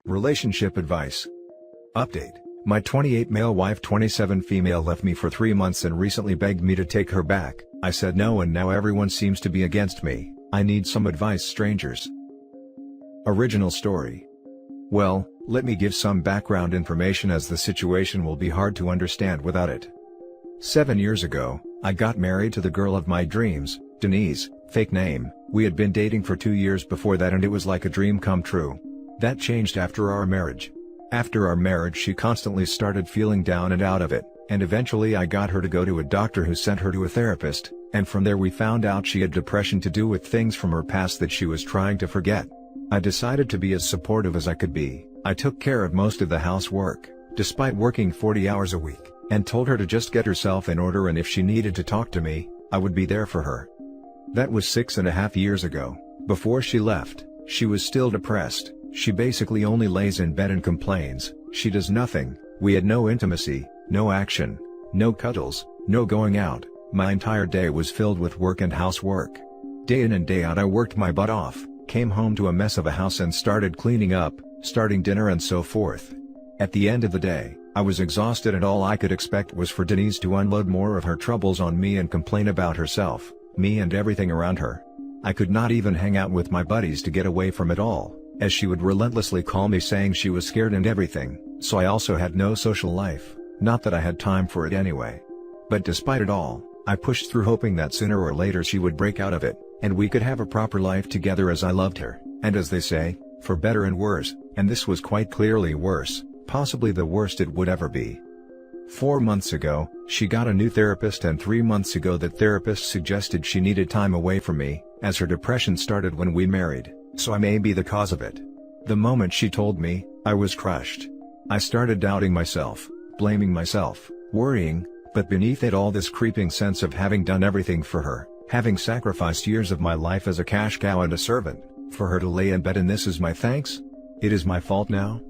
Relationship advice. Update. My 28 male wife 27 female left me for 3 months and recently begged me to take her back. I said no and now everyone seems to be against me. I need some advice, strangers. Original story. Well, let me give some background information as the situation will be hard to understand without it. 7 years ago, I got married to the girl of my dreams, Denise, fake name. We had been dating for 2 years before that and it was like a dream come true. That changed after our marriage. After our marriage she constantly started feeling down and out of it, and eventually I got her to go to a doctor who sent her to a therapist, and from there we found out she had depression to do with things from her past that she was trying to forget. I decided to be as supportive as I could be. I took care of most of the housework, despite working 40 hours a week, and told her to just get herself in order and if she needed to talk to me, I would be there for her. That was 6.5 years ago. Before she left, she was still depressed. She basically only lays in bed and complains. She does nothing. We had no intimacy, no action, no cuddles, no going out. My entire day was filled with work and housework. Day in and day out I worked my butt off, came home to a mess of a house and started cleaning up, starting dinner and so forth. At the end of the day, I was exhausted and all I could expect was for Denise to unload more of her troubles on me and complain about herself, me and everything around her. I could not even hang out with my buddies to get away from it all, as she would relentlessly call me saying she was scared and everything, so I also had no social life, not that I had time for it anyway. But despite it all, I pushed through hoping that sooner or later she would break out of it, and we could have a proper life together as I loved her, and as they say, for better and worse, and this was quite clearly worse, possibly the worst it would ever be. 4 months ago, she got a new therapist and 3 months ago that therapist suggested she needed time away from me, as her depression started when we married. So I may be the cause of it. The moment she told me, I was crushed. I started doubting myself, blaming myself, worrying, but beneath it all this creeping sense of having done everything for her, having sacrificed years of my life as a cash cow and a servant, for her to lay in bed and this is my thanks? It is my fault now?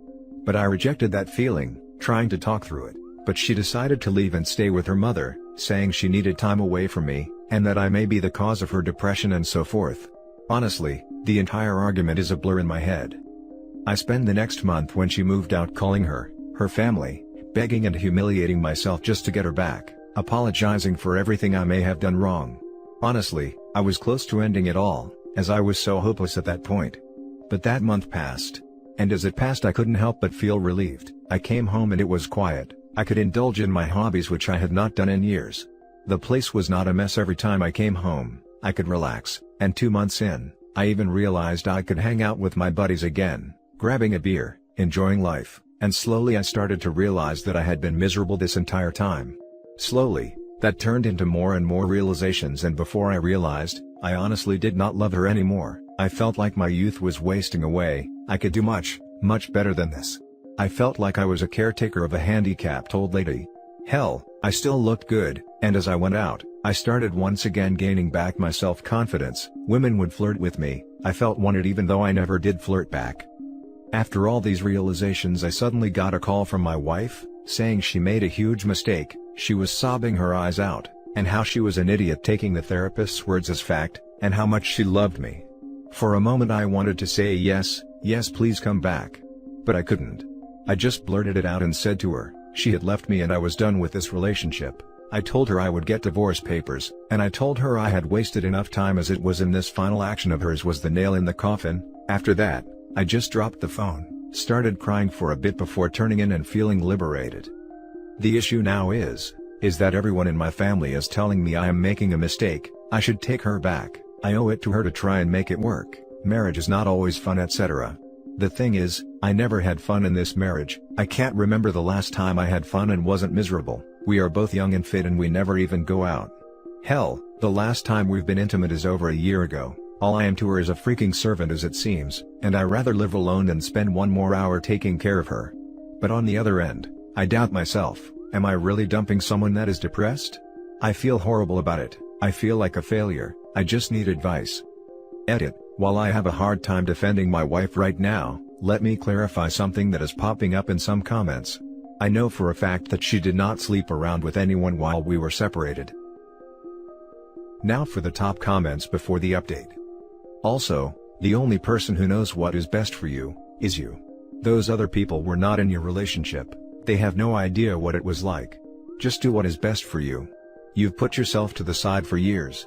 But I rejected that feeling, trying to talk through it, but she decided to leave and stay with her mother, saying she needed time away from me, and that I may be the cause of her depression and so forth. Honestly, the entire argument is a blur in my head. I spend the next month when she moved out calling her family, begging and humiliating myself just to get her back, apologizing for everything I may have done wrong. Honestly, I was close to ending it all, as I was so hopeless at that point. But that month passed. And as it passed I couldn't help but feel relieved. I came home and it was quiet. I could indulge in my hobbies which I had not done in years. The place was not a mess every time I came home. I could relax, and 2 months in, I even realized I could hang out with my buddies again, grabbing a beer, enjoying life, and slowly I started to realize that I had been miserable this entire time. Slowly, that turned into more and more realizations and before I realized, I honestly did not love her anymore. I felt like my youth was wasting away. I could do much, much better than this. I felt like I was a caretaker of a handicapped old lady. Hell, I still looked good, and as I went out, I started once again gaining back my self-confidence. Women would flirt with me, I felt wanted even though I never did flirt back. After all these realizations I suddenly got a call from my wife, saying she made a huge mistake. She was sobbing her eyes out, and how she was an idiot taking the therapist's words as fact, and how much she loved me. For a moment I wanted to say yes, please come back. But I couldn't. I just blurted it out and said to her, she had left me and I was done with this relationship. I told her I would get divorce papers, and I told her I had wasted enough time as it was in this final action of hers was the nail in the coffin. After that, I just dropped the phone, started crying for a bit before turning in and feeling liberated. The issue now is that everyone in my family is telling me I am making a mistake, I should take her back, I owe it to her to try and make it work, marriage is not always fun etc. The thing is, I never had fun in this marriage. I can't remember the last time I had fun and wasn't miserable. We are both young and fit and we never even go out. Hell, the last time we've been intimate is over a year ago. All I am to her is a freaking servant as it seems, and I rather live alone than spend one more hour taking care of her. But on the other end, I doubt myself. Am I really dumping someone that is depressed? I feel horrible about it. I feel like a failure. I just need advice. Edit. While I have a hard time defending my wife right now, let me clarify something that is popping up in some comments. I know for a fact that she did not sleep around with anyone while we were separated. Now for the top comments before the update. Also, the only person who knows what is best for you is you. Those other people were not in your relationship. They have no idea what it was like. Just do what is best for you. You've put yourself to the side for years.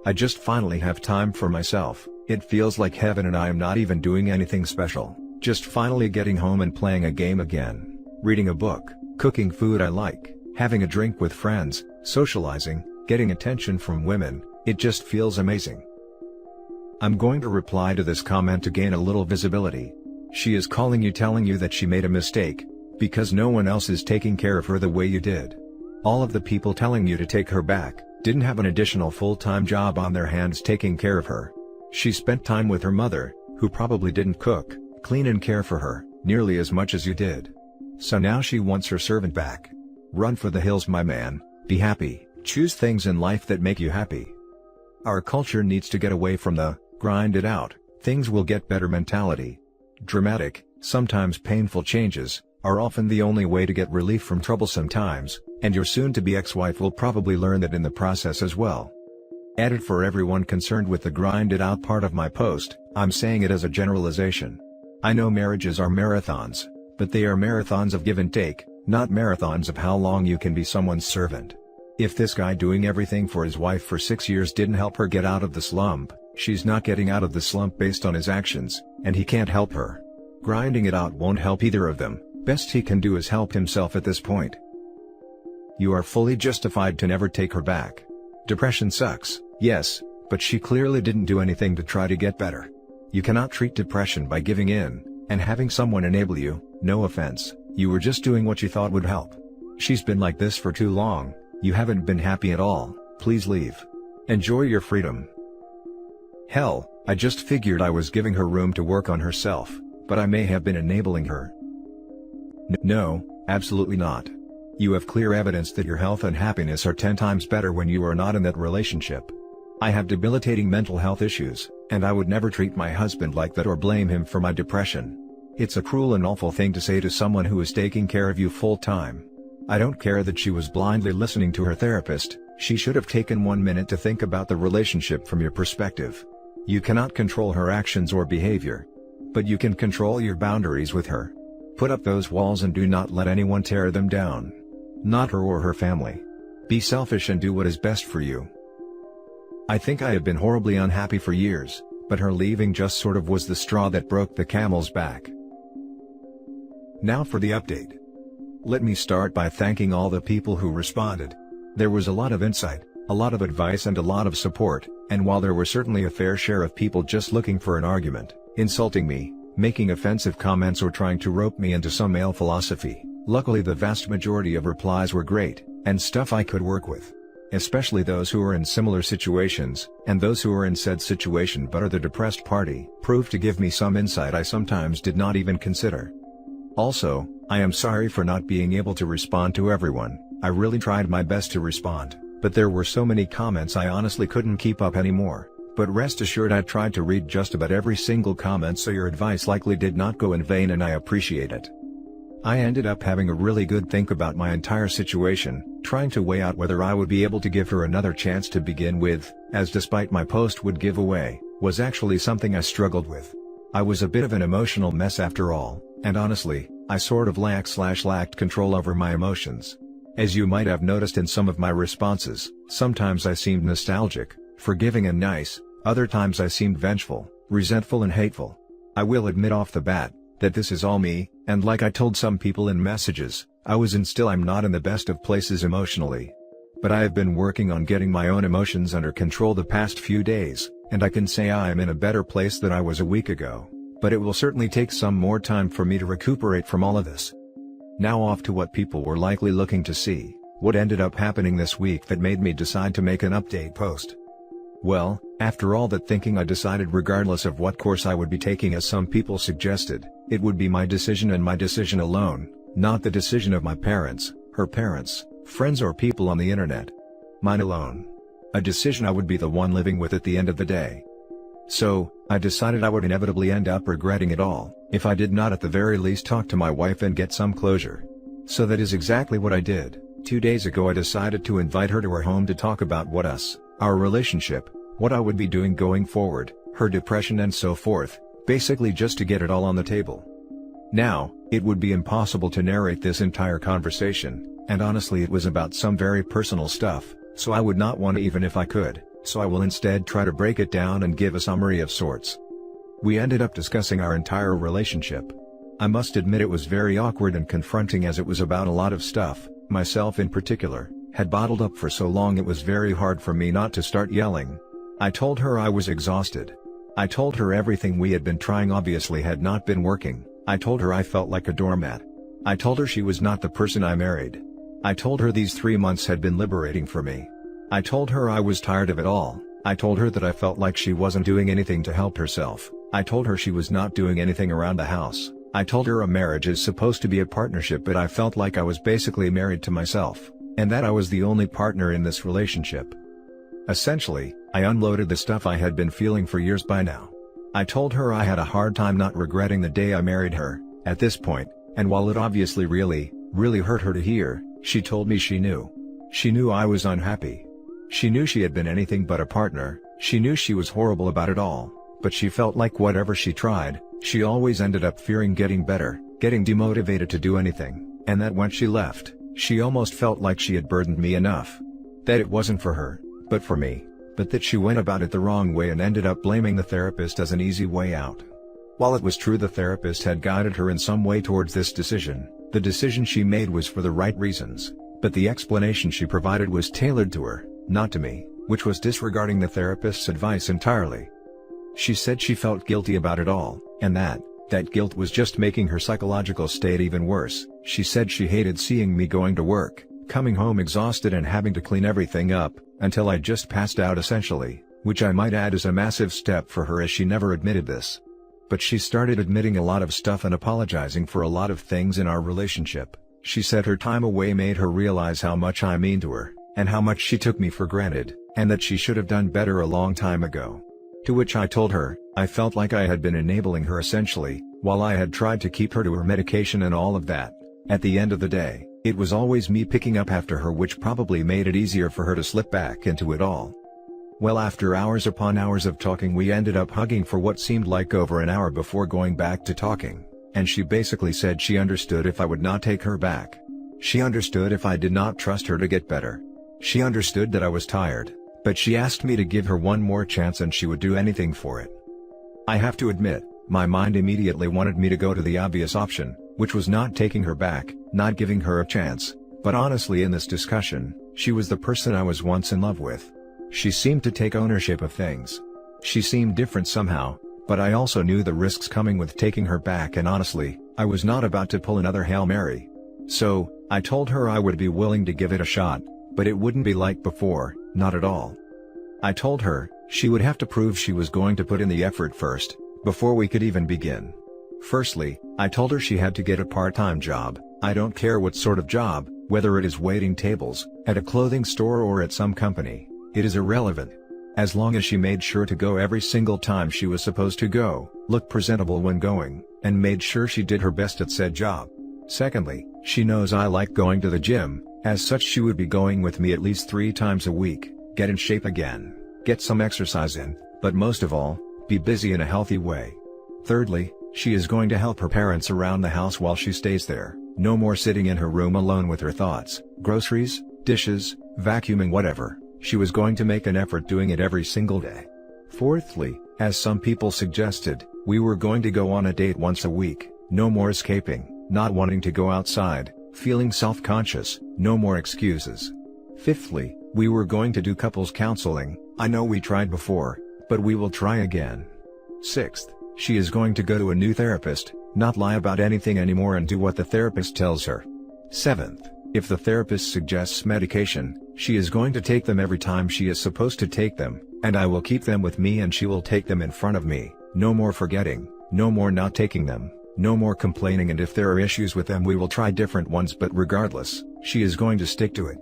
I just finally have time for myself. It feels like heaven and I am not even doing anything special. Just finally getting home and playing a game again. Reading a book, cooking food I like, having a drink with friends, socializing, getting attention from women. It just feels amazing. I'm going to reply to this comment to gain a little visibility. She is calling you, telling you that she made a mistake, because no one else is taking care of her the way you did. All of the people telling you to take her back, didn't have an additional full-time job on their hands taking care of her. She spent time with her mother, who probably didn't cook, clean and care for her, nearly as much as you did. So now she wants her servant back. Run for the hills, my man, be happy, choose things in life that make you happy. Our culture needs to get away from the, grind it out, things will get better mentality. Dramatic, sometimes painful changes, are often the only way to get relief from troublesome times, and your soon-to-be ex-wife will probably learn that in the process as well. Added for everyone concerned with the grind it out part of my post, I'm saying it as a generalization. I know marriages are marathons, but they are marathons of give and take, not marathons of how long you can be someone's servant. If this guy doing everything for his wife for 6 years didn't help her get out of the slump, she's not getting out of the slump based on his actions, and he can't help her. Grinding it out won't help either of them. Best he can do is help himself at this point. You are fully justified to never take her back. Depression sucks, yes, but she clearly didn't do anything to try to get better. You cannot treat depression by giving in, and having someone enable you. No offense, you were just doing what you thought would help. She's been like this for too long, you haven't been happy at all, please leave. Enjoy your freedom. Hell, I just figured I was giving her room to work on herself, but I may have been enabling her. No, absolutely not. You have clear evidence that your health and happiness are 10 times better when you are not in that relationship. I have debilitating mental health issues, and I would never treat my husband like that or blame him for my depression. It's a cruel and awful thing to say to someone who is taking care of you full time. I don't care that she was blindly listening to her therapist, she should have taken 1 minute to think about the relationship from your perspective. You cannot control her actions or behavior. But you can control your boundaries with her. Put up those walls and do not let anyone tear them down. Not her or her family. Be selfish and do what is best for you. I think I have been horribly unhappy for years, but her leaving just sort of was the straw that broke the camel's back. Now for the update. Let me start by thanking all the people who responded. There was a lot of insight, a lot of advice and a lot of support, and while there were certainly a fair share of people just looking for an argument, insulting me, making offensive comments or trying to rope me into some male philosophy, luckily the vast majority of replies were great, and stuff I could work with. Especially those who are in similar situations, and those who are in said situation but are the depressed party, proved to give me some insight I sometimes did not even consider. Also, I am sorry for not being able to respond to everyone. I really tried my best to respond, but there were so many comments I honestly couldn't keep up anymore. But rest assured I tried to read just about every single comment, so your advice likely did not go in vain and I appreciate it. I ended up having a really good think about my entire situation, trying to weigh out whether I would be able to give her another chance to begin with, as despite my post would give away, was actually something I struggled with. I was a bit of an emotional mess after all, and honestly, I sort of lacked control over my emotions. As you might have noticed in some of my responses, sometimes I seemed nostalgic, forgiving and nice, other times I seemed vengeful, resentful and hateful. I will admit off the bat, that this is all me, and like I told some people in messages, I was and still I'm not in the best of places emotionally. But I have been working on getting my own emotions under control the past few days, and I can say I am in a better place than I was a week ago. But it will certainly take some more time for me to recuperate from all of this. Now off to what people were likely looking to see, what ended up happening this week that made me decide to make an update post. Well, after all that thinking, I decided regardless of what course I would be taking, as some people suggested, it would be my decision and my decision alone, not the decision of my parents, her parents, friends or people on the internet. Mine alone. A decision I would be the one living with at the end of the day. So, I decided I would inevitably end up regretting it all, if I did not at the very least talk to my wife and get some closure. So that is exactly what I did. 2 days ago I decided to invite her to our home to talk about our relationship, what I would be doing going forward, her depression and so forth, basically just to get it all on the table. Now, it would be impossible to narrate this entire conversation, and honestly it was about some very personal stuff, so I would not want to even if I could, so I will instead try to break it down and give a summary of sorts. We ended up discussing our entire relationship. I must admit it was very awkward and confronting as it was about a lot of stuff, myself in particular, had bottled up for so long it was very hard for me not to start yelling. I told her I was exhausted. I told her everything we had been trying obviously had not been working. I told her I felt like a doormat. I told her she was not the person I married. I told her these 3 months had been liberating for me. I told her I was tired of it all. I told her that I felt like she wasn't doing anything to help herself. I told her she was not doing anything around the house. I told her a marriage is supposed to be a partnership, but I felt like I was basically married to myself, and that I was the only partner in this relationship. Essentially, I unloaded the stuff I had been feeling for years by now. I told her I had a hard time not regretting the day I married her, at this point, and while it obviously really hurt her to hear, she told me she knew. She knew I was unhappy. She knew she had been anything but a partner, she knew she was horrible about it all, but she felt like whatever she tried, she always ended up fearing getting better, getting demotivated to do anything, and that when she left, she almost felt like she had burdened me enough. That it wasn't for her, but for me, but that she went about it the wrong way and ended up blaming the therapist as an easy way out. While it was true the therapist had guided her in some way towards this decision, the decision she made was for the right reasons, but the explanation she provided was tailored to her, not to me, which was disregarding the therapist's advice entirely. She said she felt guilty about it all, and that guilt was just making her psychological state even worse. She said she hated seeing me going to work, coming home exhausted and having to clean everything up, until I just passed out essentially, which I might add is a massive step for her as she never admitted this. But she started admitting a lot of stuff and apologizing for a lot of things in our relationship. She said her time away made her realize how much I mean to her, and how much she took me for granted, and that she should have done better a long time ago. To which I told her, I felt like I had been enabling her essentially, while I had tried to keep her to her medication and all of that. At the end of the day, it was always me picking up after her, which probably made it easier for her to slip back into it all. Well, after hours upon hours of talking, we ended up hugging for what seemed like over an hour before going back to talking, and she basically said she understood if I would not take her back. She understood if I did not trust her to get better. She understood that I was tired, but she asked me to give her one more chance and she would do anything for it. I have to admit, my mind immediately wanted me to go to the obvious option, which was not taking her back, not giving her a chance, but honestly in this discussion, she was the person I was once in love with. She seemed to take ownership of things. She seemed different somehow, but I also knew the risks coming with taking her back, and honestly, I was not about to pull another Hail Mary. So, I told her I would be willing to give it a shot, but it wouldn't be like before, not at all. I told her, she would have to prove she was going to put in the effort first, before we could even begin. Firstly, I told her she had to get a part-time job. I don't care what sort of job, whether it is waiting tables, at a clothing store or at some company, it is irrelevant. As long as she made sure to go every single time she was supposed to go, look presentable when going, and made sure she did her best at said job. Secondly, she knows I like going to the gym, as such she would be going with me at least 3 times a week, get in shape again, get some exercise in, but most of all, be busy in a healthy way. Thirdly, she is going to help her parents around the house while she stays there, no more sitting in her room alone with her thoughts, groceries, dishes, vacuuming, whatever. She was going to make an effort doing it every single day. Fourthly, as some people suggested, we were going to go on a date once a week, no more escaping, not wanting to go outside, feeling self-conscious, no more excuses. Fifthly, we were going to do couples counseling. I know we tried before, but we will try again. Sixth, she is going to go to a new therapist, not lie about anything anymore and do what the therapist tells her. Seventh, if the therapist suggests medication, she is going to take them every time she is supposed to take them, and I will keep them with me and she will take them in front of me, no more forgetting, no more not taking them, no more complaining, and if there are issues with them we will try different ones, but regardless, she is going to stick to it.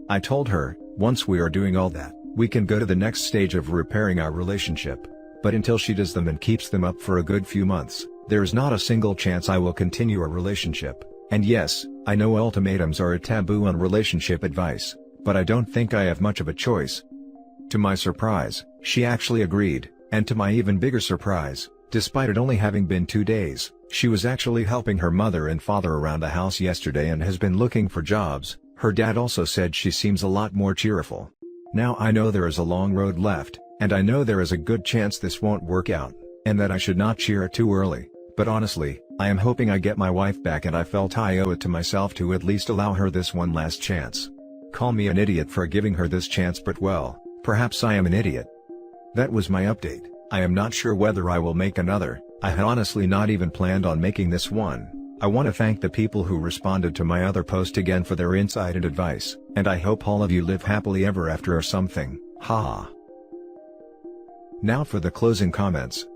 I told her, once we are doing all that, we can go to the next stage of repairing our relationship, but until she does them and keeps them up for a good few months, there is not a single chance I will continue a relationship. And yes, I know ultimatums are a taboo on relationship advice, but I don't think I have much of a choice. To my surprise, she actually agreed, and to my even bigger surprise, Despite it only having been 2 days, she was actually helping her mother and father around the house yesterday and has been looking for jobs. Her dad also said she seems a lot more cheerful. Now I know there is a long road left, and I know there is a good chance this won't work out, and that I should not cheer too early, but honestly, I am hoping I get my wife back, and I felt I owe it to myself to at least allow her this one last chance. Call me an idiot for giving her this chance, but well, perhaps I am an idiot. That was my update. I am not sure whether I will make another. I had honestly not even planned on making this one. I want to thank the people who responded to my other post again for their insight and advice, and I hope all of you live happily ever after or something, haha. Now for the closing comments.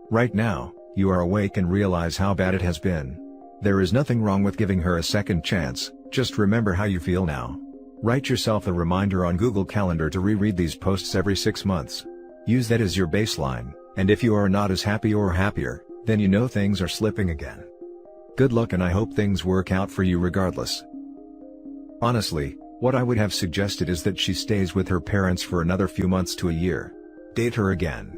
Right now, you are awake and realize how bad it has been. There is nothing wrong with giving her a second chance, just remember how you feel now. Write yourself a reminder on Google Calendar to reread these posts every 6 months. Use that as your baseline, and if you are not as happy or happier, then you know things are slipping again. Good luck, and I hope things work out for you regardless. Honestly, what I would have suggested is that she stays with her parents for another few months to a year. Date her again.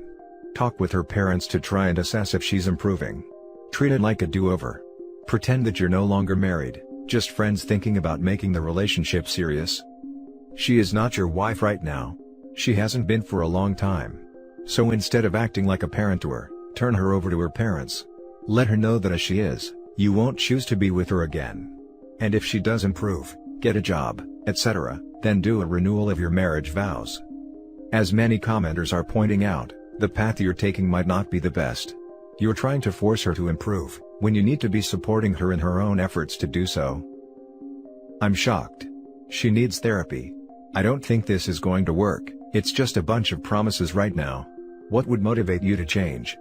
Talk with her parents to try and assess if she's improving. Treat it like a do-over. Pretend that you're no longer married, just friends thinking about making the relationship serious. She is not your wife right now. She hasn't been for a long time. So instead of acting like a parent to her, turn her over to her parents. Let her know that as she is, you won't choose to be with her again. And if she does improve, get a job, etc., then do a renewal of your marriage vows. As many commenters are pointing out, the path you're taking might not be the best. You're trying to force her to improve, when you need to be supporting her in her own efforts to do so. I'm shocked. She needs therapy. I don't think this is going to work. It's just a bunch of promises right now. What would motivate you to change?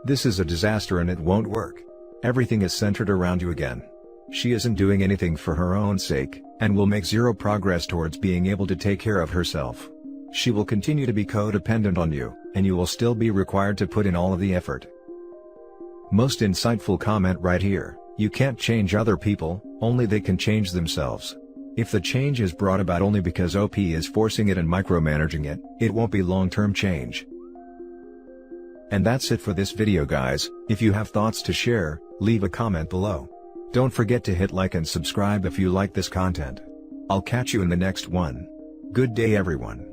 This is a disaster and it won't work. Everything is centered around you again. She isn't doing anything for her own sake, and will make zero progress towards being able to take care of herself. She will continue to be codependent on you, and you will still be required to put in all of the effort. Most insightful comment right here: you can't change other people, only they can change themselves. If the change is brought about only because OP is forcing it and micromanaging it, it won't be long-term change. And that's it for this video, guys. If you have thoughts to share, leave a comment below. Don't forget to hit like and subscribe if you like this content. I'll catch you in the next one. Good day, everyone.